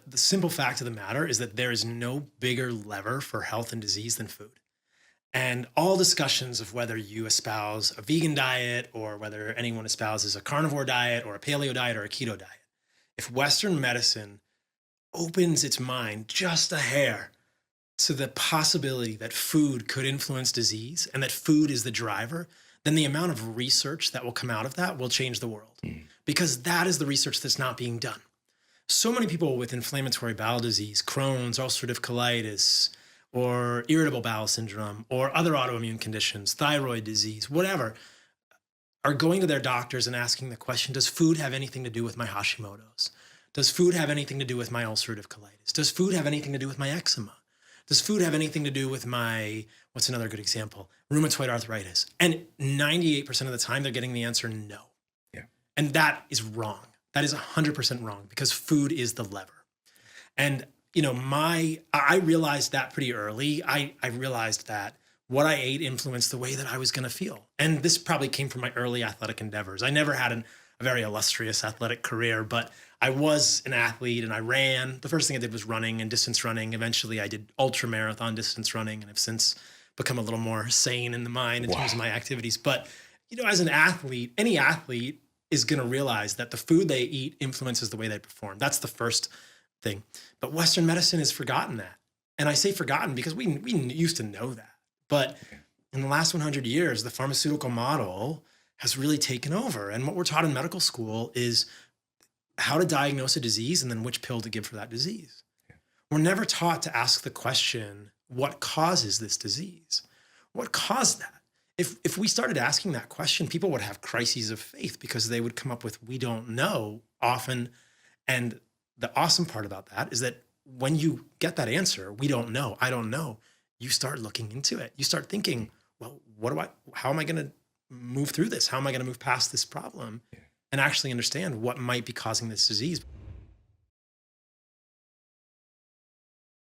the simple fact of the matter is that there is no bigger lever for health and disease than food. And all discussions of whether you espouse a vegan diet or whether anyone espouses a carnivore diet or a paleo diet or a keto diet, if Western medicine opens its mind just a hair to the possibility that food could influence disease and that food is the driver, then the amount of research that will come out of that will change the world because that is the research that's not being done. So many people with inflammatory bowel disease, Crohn's, ulcerative colitis, or irritable bowel syndrome, or other autoimmune conditions, thyroid disease, whatever, are going to their doctors and asking the question, does food have anything to do with my Hashimoto's? Does food have anything to do with my ulcerative colitis? Does food have anything to do with my eczema? Does food have anything to do with my, what's another good example? Rheumatoid arthritis. And 98% of the time, they're getting the answer no. Yeah. And that is wrong. That is 100% wrong because food is the lever. And, I realized that pretty early. I realized that what I ate influenced the way that I was going to feel. And this probably came from my early athletic endeavors. I never had a very illustrious athletic career, but I was an athlete and I ran. The first thing I did was running and distance running. Eventually I did ultra marathon distance running and have since become a little more sane in the mind in terms of my activities. But, as an athlete, any athlete is going to realize that the food they eat influences the way they perform. That's the first thing. But Western medicine has forgotten that. And I say forgotten because we used to know that. But in the last 100 years, the pharmaceutical model has really taken over. And what we're taught in medical school is how to diagnose a disease and then which pill to give for that disease. We're never taught to ask the question, what causes this disease? What caused that? If we started asking that question, people would have crises of faith because they would come up with, we don't know often. And the awesome part about that is that when you get that answer, we don't know, I don't know, you start looking into it. You start thinking, well, how am I going to move through this? How am I going to move past this problem and actually understand what might be causing this disease?